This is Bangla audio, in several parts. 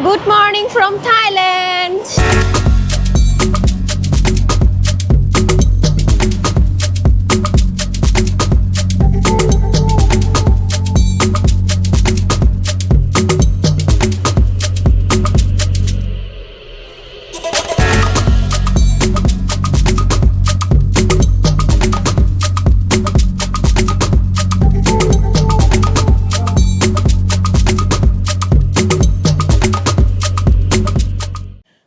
Good morning from Thailand.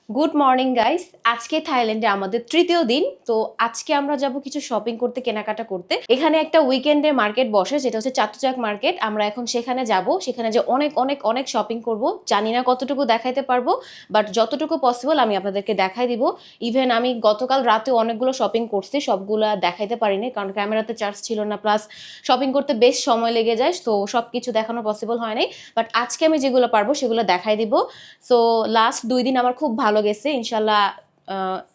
Good morning guys, আজকে থাইল্যান্ডে আমাদের তৃতীয় দিন। তো আজকে আমরা যাব কিছু শপিং করতে, কেনাকাটা করতে। এখানে একটা উইকেন্ডে মার্কেট বসে, যেটা হচ্ছে চাতুচাক মার্কেট। আমরা এখন সেখানে যাব, সেখানে যে অনেক অনেক অনেক শপিং করব। জানি না কতটুকু দেখাইতে পারবো, বাট যতটুকু পসিবল আমি আপনাদেরকে দেখাই দিব। ইভেন আমি গতকাল রাতে অনেকগুলো শপিং করছি, সবগুলা দেখাইতে পারিনি কারণ ক্যামেরাতে চার্জ ছিল না, প্লাস শপিং করতে বেশ সময় লেগে যায়, তো সবকিছু দেখানো পসিবল হয় নাই। বাট আজকে আমি যেগুলো পারবো সেগুলো দেখাই দিব। সো লাস্ট 2 দিন আমার খুব ভালো গেছে, ইনশাল্লাহ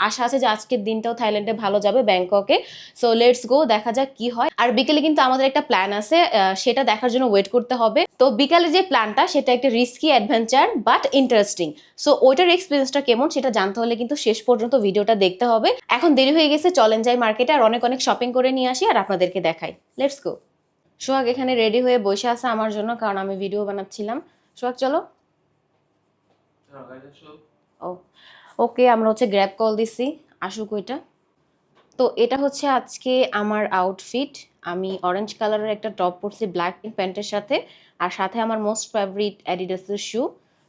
আশা আছে যে আজকের দিনটাও থাইল্যান্ডে ভালো যাবে, ব্যাংককে। সো লেটস গো, দেখা যাক কি হয়। আর বিকেলে কিন্তু আমাদের একটা প্ল্যান আছে, সেটা দেখার জন্য ওয়েট করতে হবে। তো বিকালে যে প্ল্যানটা, সেটা একটা risky adventure but interesting. So ওইটার এক্সপিরিয়েন্সটা কেমন সেটা জানতে হলে কিন্তু শেষ পর্যন্ত ভিডিওটা দেখতে হবে। এখন দেরি হয়ে গেছে, চলেন যাই মার্কেটে আর অনেক অনেক শপিং করে নিয়ে আসি আর আপনাদেরকে দেখাই। Let's go. সোহাগ এখানে রেডি হয়ে বসে আছে আমার জন্য, কারণ আমি ভিডিও বানাচ্ছিলাম। সোহাগ চলো। ও ওকে, আমরা হচ্ছে গ্র্যাব কল দিছি, আসুক ওইটা। তো এটা হচ্ছে আজকে আমার আউটফিট। আমি অরেঞ্জ কালারের একটা টপ পরছি ব্ল্যাক প্যান্টের সাথে, আর সাথে আমার মোস্ট ফেভারিট অ্যাডিডাসের শু।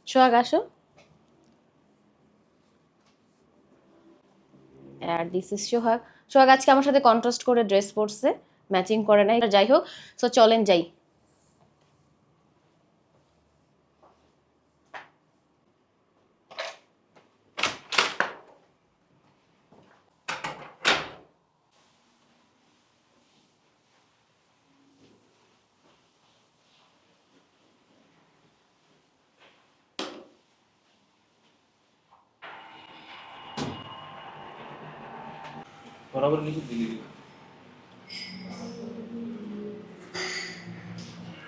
সোহাগ আসো। আর দিস ইজ সোহাগ। সোহাগ আজকে আমার সাথে কন্ট্রাস্ট করে ড্রেস পরছে, ম্যাচিং করে নাই, যাই হোক। সো চলেন যাই। बराबर लिखी दिल्ली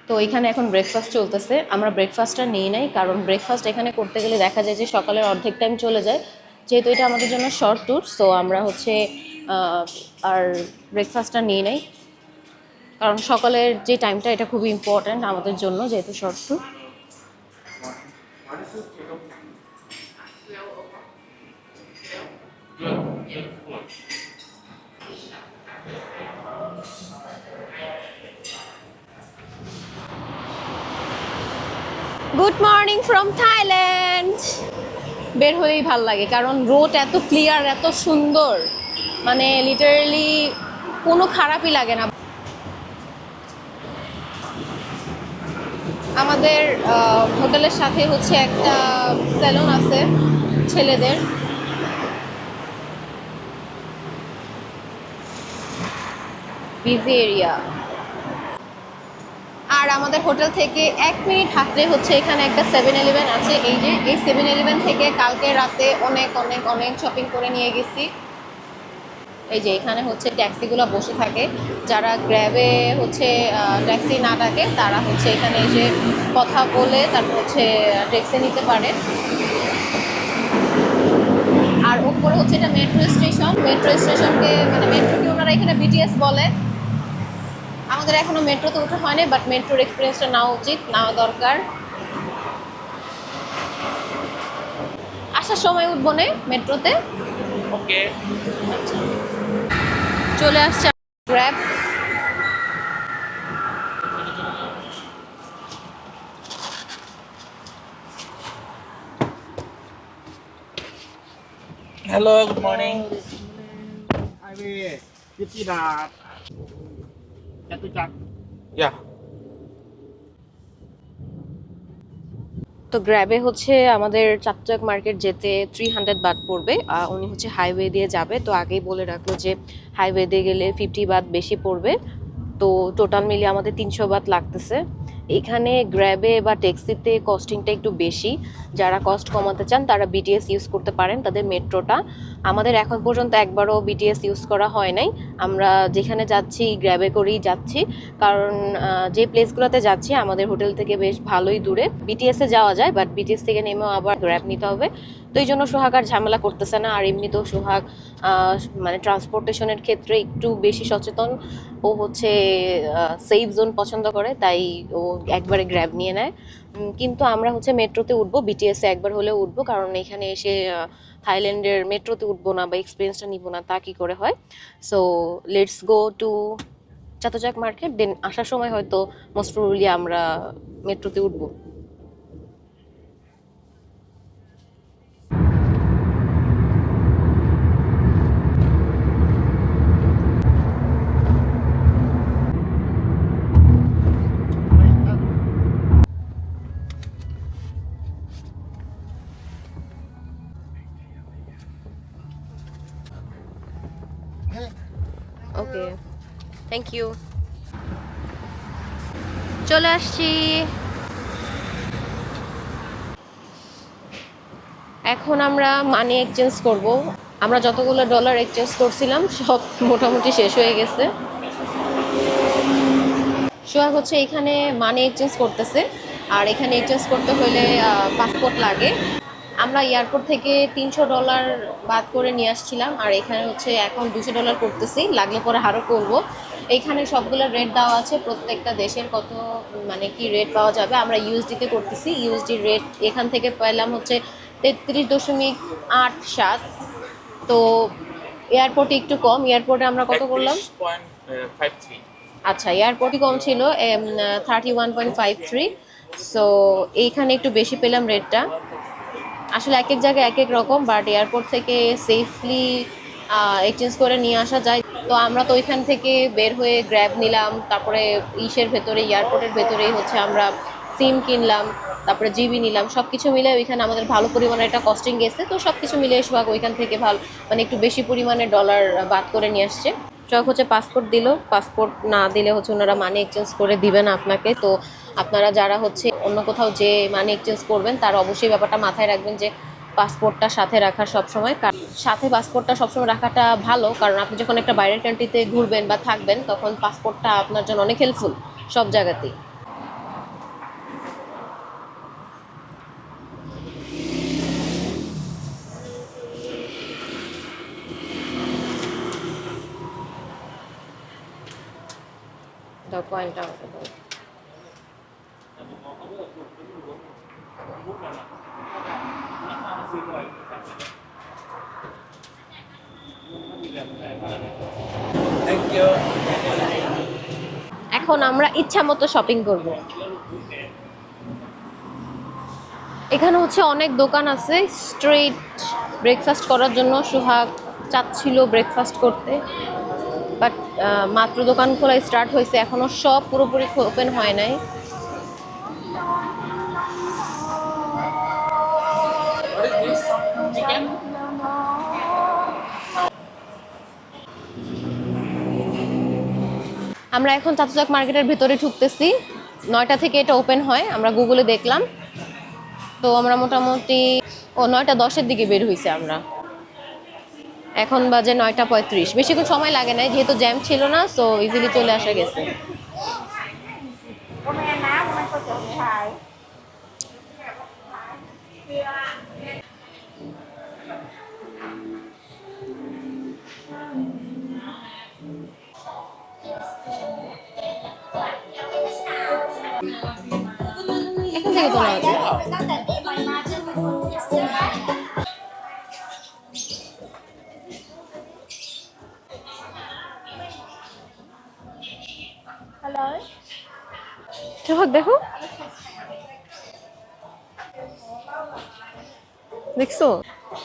তো এখানে এখন ব্রেকফাস্ট চলতেছে। আমরা ব্রেকফাস্টটা নিই নাই, কারণ ব্রেকফাস্ট এখানে করতে গেলে দেখা যায় যে সকালের অর্ধেক টাইম চলে যায়। যেহেতু এটা আমাদের জন্য শর্ট ট্যুর, সো আমরা হচ্ছে আর ব্রেকফাস্টটা নিই নাই, কারণ সকালের যে টাইমটা এটা খুবই ইম্পর্ট্যান্ট আমাদের জন্য, যেহেতু short tour. Good morning from Thailand. বের হলেই ভাল লাগে, কারণ রোড এত ক্লিয়ার, এত সুন্দর, মানে লিটারালি কোনো খারাপই লাগে না। আমাদের হোটেলের সাথে হচ্ছে একটা সেলুন আছে ছেলেদের। Busy area. আর আমাদের হোটেল থেকে 1 মিনিট হাঁটলে হচ্ছে এখানে একটা 7-Eleven আছে। এই যে এই 7-Eleven থেকে কালকে রাতে অনেক অনেক অনেক শপিং করে নিয়ে গেছি। এই যে এখানে হচ্ছে ট্যাক্সিগুলো বসে থাকে, যারা গ্র্যাবে হচ্ছে ট্যাক্সি না ডাকে তারা হচ্ছে এখানে এসে কথা বলে তারপর হচ্ছে ট্যাক্সি নিতে পারে। আর উপরে হচ্ছে এটা মেট্রো স্টেশন। মেট্রো স্টেশনকে মানে মেট্রোকে ওনারা এখানে বিটিএস বলে। আমাদের এখনো মেট্রোতে ওঠা হয়নি, বাট মেট্রোর এক্সপিরিয়েন্সটা নেওয়া উচিত, নেওয়া দরকার। আসার সময় উঠবো না মেট্রোতে। ओके চলে আসছে grab. Hello good morning Highway 50 baht. Chatuchak. या তো গ্র্যাবে হচ্ছে আমাদের চাতুচাক মার্কেট যেতে 300 বাট পড়বে। উনি হচ্ছে হাইওয়ে দিয়ে যাবে, তো আগেই বলে রাখলো যে হাইওয়ে দিয়ে গেলে 50 বাট বেশি পড়বে। তো টোটাল মিলিয়ে আমাদের 300 বাট লাগতেছে। এখানে গ্র্যাবে বা ট্যাক্সিতে কস্টিংটা একটু বেশি। যারা কস্ট কমাতে চান তারা বিটিএস ইউজ করতে পারেন, তাদের মেট্রোটা। আমাদের এখন পর্যন্ত একবারও বিটিএস ইউজ করা হয় নাই। আমরা যেখানে যাচ্ছি গ্র্যাবে করেই যাচ্ছি, কারণ যে প্লেসগুলোতে যাচ্ছি আমাদের হোটেল থেকে বেশ ভালোই দূরে। বিটিএসে যাওয়া যায়, বাট বিটিএস থেকে নেমেও আবার গ্র্যাব নিতে হবে। তো এই জন্য সোহাগ আর ঝামেলা করতেছে না। আর এমনিতেও সোহাগ মানে ট্রান্সপোর্টেশনের ক্ষেত্রে একটু বেশি সচেতন। ও হচ্ছে সেফ জোন পছন্দ করে, তাই ও একবারে গ্র্যাব নিয়ে নেয়। কিন্তু আমরা হচ্ছে মেট্রোতে উঠবো, বিটিএসে একবার হলেও উঠবো, কারণ এখানে এসে থাইল্যান্ডের মেট্রোতে উঠবো না বা এক্সপিরিয়েন্সটা নিব না তা কি করে হয়। So let's go to Chatuchak market, then আসার সময় হয়তো মোস্ট প্রবাবলি আমরা মেট্রোতে উঠবো। Okay, thank you. চলে আসছি। এখন আমরা মানি এক্সচেঞ্জ করব। আমরা যতগুলো ডলার এক্সচেঞ্জ করছিলাম সব মোটামুটি শেষ হয়ে গেছে। সোহাগ হচ্ছে এখানে মানি এক্সচেঞ্জ করতেছে, আর এখানে এক্সচেঞ্জ করতে হলে পাসপোর্ট লাগে। আমরা এয়ারপোর্ট থেকে $300 বাদ করে নিয়ে আসছিলাম, আর এখানে হচ্ছে এখন $200 করতেছি, লাগলে পরে আরও করবো। এইখানে সবগুলো রেট দেওয়া আছে, প্রত্যেকটা দেশের কত মানে কি রেট পাওয়া যাবে। আমরা ইউএসডিতে করতেছি, ইউএসডির রেট এখান থেকে পেলাম হচ্ছে 33.87। তো এয়ারপোর্টে একটু কম, এয়ারপোর্টে আমরা কত করলাম? 31.53 আচ্ছা, এয়ারপোর্টই কম ছিল 31.53। সো এইখানে একটু বেশি পেলাম রেটটা। আসলে এক এক জায়গায় এক এক রকম, বাট এয়ারপোর্ট থেকে সেফলি এক্সচেঞ্জ করে নিয়ে আসা যায়। তো আমরা তো ওইখান থেকে বের হয়ে গ্র্যাব নিলাম, তারপরে ইসের ভেতরে এয়ারপোর্টের ভেতরেই হচ্ছে আমরা সিম কিনলাম, তারপরে জিবি নিলাম। সব কিছু মিলে ওইখানে আমাদের ভালো পরিমাণে একটা কস্টিং গেছে। তো সব কিছু মিলে সোহাগ ওইখান থেকে ভালো মানে একটু বেশি পরিমাণে ডলার বাদ করে নিয়ে আসছে। সোহাগ হচ্ছে পাসপোর্ট দিল, পাসপোর্ট না দিলে হচ্ছে ওনারা মানি এক্সচেঞ্জ করে দিবে না আপনাকে। তো আপনারা যারা হচ্ছে অন্য কোথাও যে মানি এক্সচেঞ্জ করবেন তারা অবশ্যই ব্যাপারটা মাথায় রাখবেন যে পাসপোর্টটা সাথে রাখা সবসময়। সাথে পাসপোর্টটা সবসময় রাখাটা ভালো, কারণ আপনি যখন একটা বাইরের কান্ট্রিতে ঘুরবেন বা থাকবেন তখন পাসপোর্টটা আপনার জন্য অনেক হেল্পফুল সব জায়গাতেই। দাও কয়েনটা আমাকে দাও। Thank you. এখন আমরা ইচ্ছা মতো শপিং করব। এখানে হচ্ছে অনেক দোকান আছে স্ট্রিট ব্রেকফাস্ট করার জন্য। সোহাগ চাচ্ছিল ব্রেকফাস্ট করতে, বাট মাত্র দোকান খোলা স্টার্ট হয়েছে, এখনো সব পুরোপুরি ওপেন হয় নাই। What is this? Chicken? আমরা এখন চাতুজাক মার্কেটের ভিতরে ঢুকতেছি। 9টা থেকে এটা ওপেন হয়, আমরা গুগলে দেখলাম। তো আমরা মোটামুটি 9টা 10-এর দিকে বের হয়েছে আমরা। এখন বাজে 9টা 35। বেশিক্ষণ সময় লাগে নাই, যেহেতু জ্যাম ছিল না, সো ইজিলি চলে আসা গেছে। এখন থেকে তো নেওয়া যায়। সোহাগ দেখো, দেখছো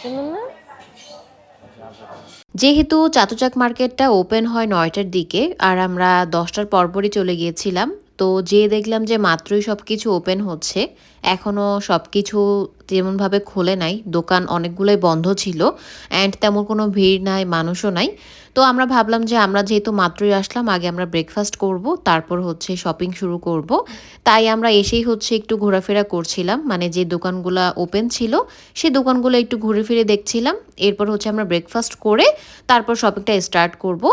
সুন্দর না? যেহেতু চাতুচাক মার্কেটটা ওপেন হয় 9টার দিকে আর আমরা 10টার পরপরই চলে গিয়েছিলাম, তো যেয়ে দেখলাম যে মাত্রই সব কিছু ওপেন হচ্ছে, এখনও সব কিছু তেমনভাবে খোলে নাই, দোকান অনেকগুলোই বন্ধ ছিল অ্যান্ড তেমন কোনো ভিড় নাই, মানুষও নাই। তো আমরা ভাবলাম যে আমরা যেহেতু মাত্রই আসলাম, আগে আমরা ব্রেকফাস্ট করব, তারপর হচ্ছে শপিং শুরু করব। তাই আমরা এসেই হচ্ছে একটু ঘোরাফেরা করছিলাম, মানে যে দোকানগুলো ওপেন ছিল সেই দোকানগুলো একটু ঘুরে ফিরে দেখছিলাম। এরপর হচ্ছে আমরা ব্রেকফাস্ট করে তারপর শপিংটা স্টার্ট করব।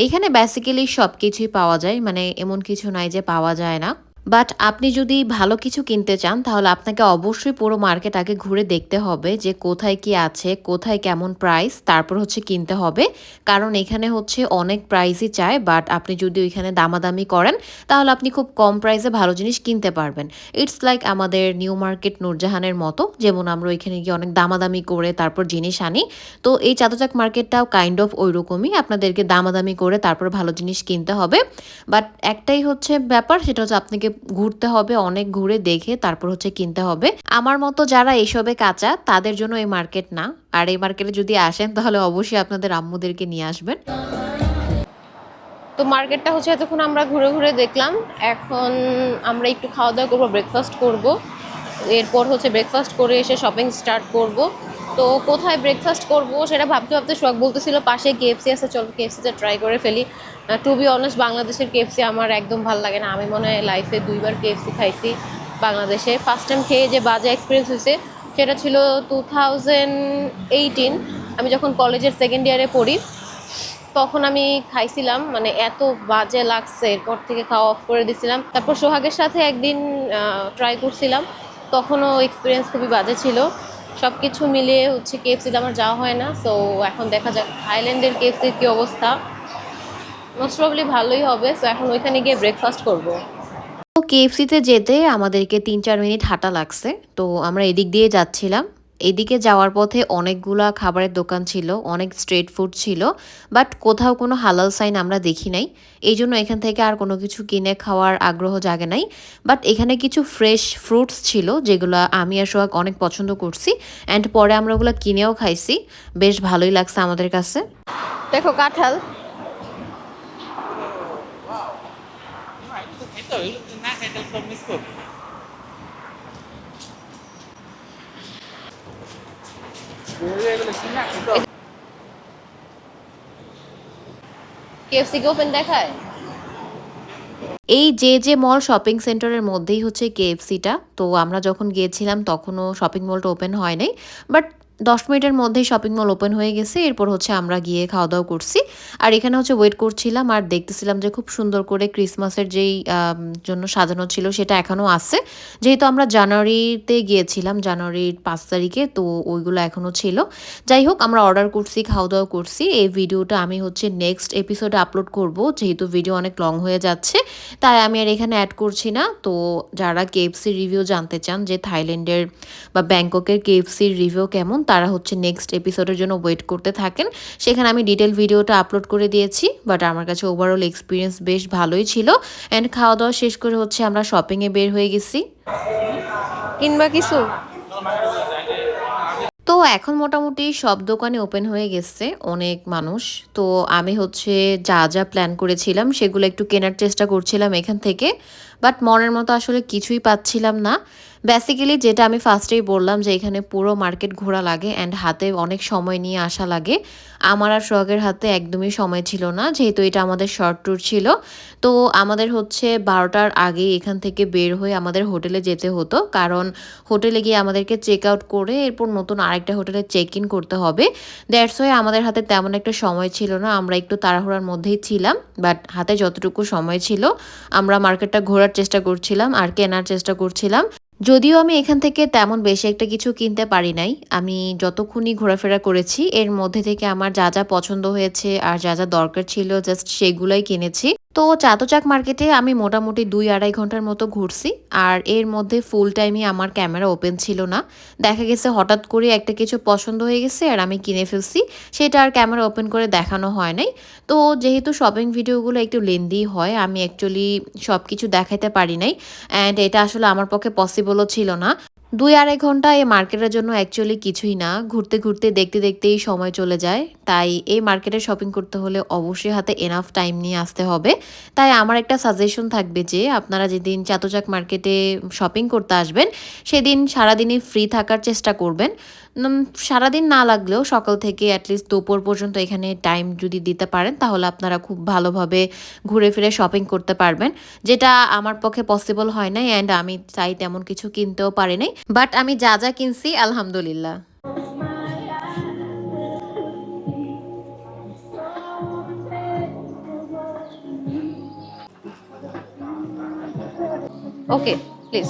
এইখানে বেসিক্যালি সব কিছুই পাওয়া যায়, মানে এমন কিছু নাই যে পাওয়া যায় না। বাট আপনি যদি ভালো কিছু কিনতে চান তাহলে আপনাকে অবশ্যই পুরো মার্কেট আগে ঘুরে দেখতে হবে যে কোথায় কি আছে, কোথায় কেমন প্রাইস, তারপর হচ্ছে কিনতে হবে। কারণ এখানে হচ্ছে অনেক প্রাইসই চায়, বাট আপনি যদি ওইখানে দামাদামি করেন তাহলে আপনি খুব কম প্রাইসে ভালো জিনিস কিনতে পারবেন। ইটস লাইক আমাদের নিউ মার্কেট নূরজাহানের মতো, যেমন আমরা ওইখানে গিয়ে অনেক দামাদামি করে তারপর জিনিস আনি। তো এই চাতক মার্কেটটাও কাইন্ড অফ ওই রকমই, আপনাদেরকে দামাদামি করে তারপর ভালো জিনিস কিনতে হবে। বাট একটাই হচ্ছে ব্যাপার, সেটা হচ্ছে আপনাকে ঘুরতে হবে, অনেক ঘুরে দেখে তারপর হচ্ছে কিনতে হবে। আমার মতো যারা এসবে কাঁচা তাদের জন্য এই মার্কেট না। আর এই মার্কেটে যদি আসেন তাহলে অবশ্যই আপনাদের আম্মুদেরকে নিয়ে আসবেন। তো মার্কেটটা হচ্ছে এতক্ষণ আমরা ঘুরে ঘুরে দেখলাম। এখন আমরা একটু খাওয়া দাওয়া করবো, ব্রেকফাস্ট করব। এরপর হচ্ছে ব্রেকফাস্ট করে এসে শপিং স্টার্ট করব। তো কোথায় ব্রেকফাস্ট করব সেটা ভাবতে ভাবতে শখ বলতেছিল পাশে কেএফসি আছে, চলো কেএফসিতে ট্রাই করে ফেলি। টু বি অনেস্ট, বাংলাদেশের কেএফসি আমার একদম ভালো লাগে না। আমি মনে হয় লাইফে 2বার কেএফসি খাইছি বাংলাদেশে। ফার্স্ট টাইম খেয়ে যে বাজে এক্সপিরিয়েন্স হয়েছে সেটা ছিল 2018, আমি যখন কলেজের সেকেন্ড ইয়ারে পড়ি। তখন আমি খাইছিলাম, মানে এত বাজে লাগছে, এরপর থেকে খাওয়া অফ করে দিছিলাম। তারপর সোহাগের সাথে একদিন ট্রাই করছিলাম, তখনও এক্সপিরিয়েন্স খুবই বাজে ছিল। সব কিছু মিলিয়ে হচ্ছে কেএফসিতে আমার যাওয়া হয় না। সো এখন দেখা যাক থাইল্যান্ডের কেএফসির কী অবস্থা। মোস্ট প্রবলি ভালোই হবে। সো এখন ওইখানে গিয়ে ব্রেকফাস্ট করব। তো কেএফসিতে যেতে আমাদেরকে 3-4 মিনিট হাঁটা লাগছে। তো আমরা এদিক দিয়ে যাচ্ছিলাম। এদিকে যাওয়ার পথে অনেকগুলা খাবারের দোকান ছিল, অনেক স্ট্রিট ফুড ছিল, বাট কোথাও কোনো হালাল সাইন আমরা দেখি নাই। এই জন্য এখান থেকে আর কোনো কিছু কিনে খাওয়ার আগ্রহ জাগে নাই। বাট এখানে কিছু ফ্রেশ ফ্রুটস ছিল যেগুলো আমি আর সোহাগ অনেক পছন্দ করছি, অ্যান্ড পরে আমরা ওগুলো কিনেও খাইছি। বেশ ভালোই লাগছে আমাদের কাছে। দেখো কাঁঠাল। Ito, yung nakita ko mismo. KFC কি ওপেন দেখায়? এই যে মল শপিং সেন্টারের মধ্যেই হচ্ছে কেএফসিটা। তো আমরা যখন গিয়েছিলাম তখনও শপিং মলটা ওপেন হয় নাই, বাট 10 মিনিটের মধ্যেই শপিং মল ওপেন হয়ে গেছে। এরপর হচ্ছে আমরা গিয়ে খাওয়া দাওয়া করছি। আর এখানে হচ্ছে ওয়েট করছিলাম আর দেখতেছিলাম যে খুব সুন্দর করে ক্রিসমাসের যেই জন্য সাজানো ছিল সেটা এখনও আছে। যেহেতু আমরা জানুয়ারিতে গিয়েছিলাম, জানুয়ারির 5 তারিখে, তো ওইগুলো এখনও ছিল। যাই হোক, আমরা অর্ডার করছি, খাওয়া দাওয়া করছি। এই ভিডিওটা আমি হচ্ছে নেক্সট এপিসোডে আপলোড করব, যেহেতু ভিডিও অনেক লং হয়ে যাচ্ছে, তাই আমি আর এখানে অ্যাড করছি না। তো যারা কেএফসি রিভিউ জানতে চান যে থাইল্যান্ডের বা ব্যাংককের কেএফসির রিভিউ কেমন, তারা হচ্ছে নেক্সট এপিসোডের জন্য ওয়েট করতে থাকেন। সেখানে আমি ডিটেল ভিডিওটা আপলোড করে দিয়েছি। বাট আমার কাছে ওভারঅল এক্সপিরিয়েন্স বেশ ভালোই ছিল। অ্যান্ড খাওয়া দাওয়া শেষ করে হচ্ছে আমরা শপিংয়ে বের হয়ে গেছি। কিনবা কিছু? তো এখন মোটামুটি সব দোকানে ওপেন হয়ে গেছে, অনেক মানুষ। তো আমি হচ্ছে যা যা প্ল্যান করেছিলাম সেগুলো একটু কেনার চেষ্টা করছিলাম এখান থেকে, বাট মনের মতো আসলে কিছুই পাচ্ছিলাম না। বেসিক্যালি যেটা আমি ফার্স্টেই বললাম যে এখানে পুরো মার্কেট ঘোরা লাগে অ্যান্ড হাতে অনেক সময় নিয়ে আসা লাগে। আমার আর সোহাগের হাতে একদমই সময় ছিল না, যেহেতু এটা আমাদের শর্ট ট্যুর ছিল। তো আমাদের হচ্ছে 12টার আগেই এখান থেকে বের হয়ে আমাদের হোটেলে যেতে হতো, কারণ হোটেলে গিয়ে আমাদেরকে চেক আউট করে এরপর নতুন আরেকটা হোটেলে চেক ইন করতে হবে। দ্যাটস ওয়াই আমাদের হাতে তেমন একটা সময় ছিল না, আমরা একটু তাড়াহুড়ার মধ্যেই ছিলাম। বাট হাতে যতটুকু সময় ছিল আমরা মার্কেটটা ঘোরার চেষ্টা করছিলাম আর কেনার চেষ্টা করছিলাম। যদিও আমি এখান থেকে তেমন বেশি একটা কিছু কিনতে পারি নাই, আমি যতক্ষণই ঘোরাফেরা করেছি এর মধ্যে থেকে আমার যা যা পছন্দ হয়েছে আর যা যা দরকার ছিল জাস্ট সেগুলাই কিনেছি। তো চাতক মার্কেটে আমি মোটামুটি 2-2.5 ঘন্টার মতো ঘুরছি। আর এর মধ্যে ফুল টাইমই আমার ক্যামেরা ওপেন ছিল না। দেখা গেছে হঠাৎ করে একটা কিছু পছন্দ হয়ে গেছে আর আমি কিনে ফেলছি, সেটা আর ক্যামেরা ওপেন করে দেখানো হয় নাই। তো যেহেতু শপিং ভিডিওগুলো একটু লেন্দি হয়, আমি অ্যাকচুয়ালি সব কিছু দেখাইতে পারি নাই, অ্যান্ড এটা আসলে আমার পক্ষে পসিবলও ছিল না। 2-2.5 ঘন্টা এই মার্কেটের জন্য অ্যাকচুয়ালি কিছুই না, ঘুরতে ঘুরতে দেখতে দেখতেই সময় চলে যায়। তাই এই মার্কেটে শপিং করতে হলে অবশ্যই হাতে এনাফ টাইম নিয়ে আসতে হবে। তাই আমার একটা সাজেশন থাকবে যে আপনারা যেদিন চাতুজাক মার্কেটে শপিং করতে আসবেন সেদিন সারাদিনই ফ্রি থাকার চেষ্টা করবেন। সারাদিন না লাগলেও সকাল থেকে অ্যাটলিস্ট দুপুর পর্যন্ত এখানে টাইম যদি দিতে পারেন তাহলে আপনারা খুব ভালোভাবে ঘুরে ফিরে শপিং করতে পারবেন, যেটা আমার পক্ষে পসিবল হয় নাই অ্যান্ড আমি চাই তেমন কিছু কিনতেও পারি নাই। বাট আমি যা যা কিনছি আলহামদুলিল্লাহ। Okay, please.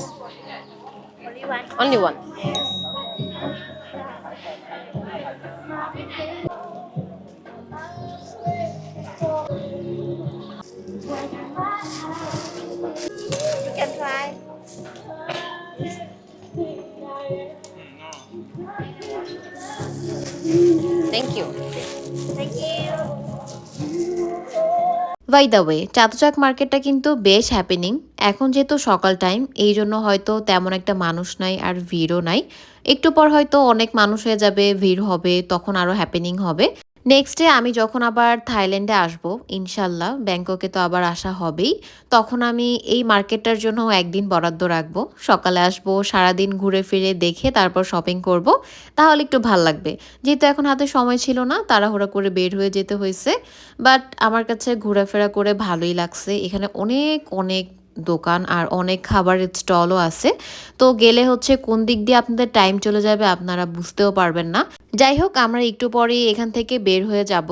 Only one. You can try. Thank you. Thank you. By the way, Chatuchak মার্কেটটা কিন্তু বেশ হ্যাপেনিং। এখন যেহেতু সকাল টাইম এই জন্য হয়তো তেমন একটা মানুষ নাই আর ভিড়ও নাই। একটু পর হয়তো অনেক মানুষ হয়ে যাবে, ভিড় হবে, তখন আরও হ্যাপেনিং হবে। নেক্সট ডে আমি যখন আবার থাইল্যান্ডে আসবো ইনশাল্লাহ, ব্যাংককে তো আবার আসা হবেই, তখন আমি এই মার্কেটটার জন্য একদিন বরাদ্দ রাখবো। সকালে আসবো, সারাদিন ঘুরে ফিরে দেখে তারপর শপিং করব, তাহলে একটু ভাল লাগবে। যেহেতু এখন হাতে সময় ছিল না, তাড়াহুড়া করে বের হয়ে যেতে হয়েছে, বাট আমার কাছে ঘোরাফেরা করে ভালোই লাগছে। এখানে অনেক অনেক দোকান আর অনেক খাবারের স্টলও আছে, তো গেলে হচ্ছে কোন দিক দিয়ে আপনাদের টাইম চলে যাবে আপনারা বুঝতেও পারবেন না। যাই হোক, আমরা একটু পরেই এখান থেকে বের হয়ে যাব।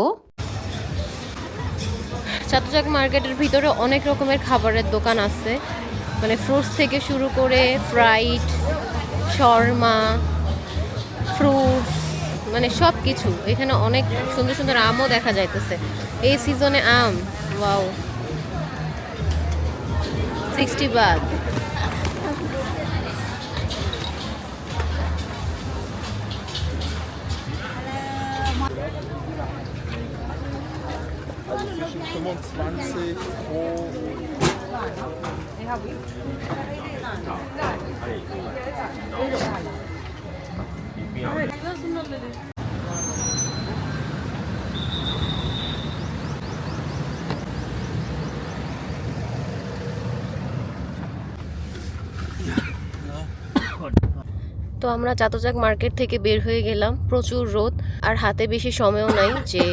চাতুজাক মার্কেটের ভিতরে অনেক রকমের খাবারের দোকান আছে, মানে ফ্রুটস থেকে শুরু করে ফ্রাইড, শর্মা, ফ্রুটস, মানে সব কিছু। এখানে অনেক সুন্দর সুন্দর আমও দেখা যাইতেছে, এই সিজনে আম। Wow, 60 বাদ।25 pro. তো আমরা চাতুজাক মার্কেট থেকে বের হয়ে গেলাম, প্রচুর রোদ আর হাতে বেশি সময়ও নাই যে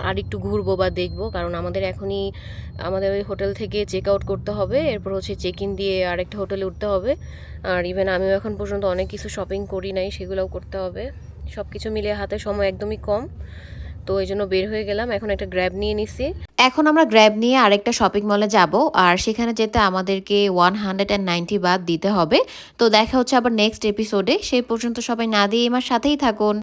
আর একটু ঘুরবো বা দেখবো, কারণ আমাদের এখনই আমাদের ওই হোটেল থেকে চেক আউট করতে হবে, এরপর হচ্ছে চেক ইন দিয়ে আরেকটা হোটেলে উঠতে হবে। আর ইভেন আমিও এখন পর্যন্ত অনেক কিছু শপিং করি নাই, সেগুলোও করতে হবে। সব কিছু মিলিয়ে হাতে সময় একদমই কম, তো এই জন্য বের হয়ে গেলাম। এখন একটা গ্র্যাব নিয়ে নিছি। এখন আমরা গ্র্যাব নিয়ে আরেকটা শপিং মলে যাব, আর সেখানে যেতে আমাদেরকে 190 বাদ দিতে হবে। তো দেখা হচ্ছে আবার নেক্সট এপিসোডে, সেই পর্যন্ত সবাই না দিয়ে আমার সাথেই থাকুন।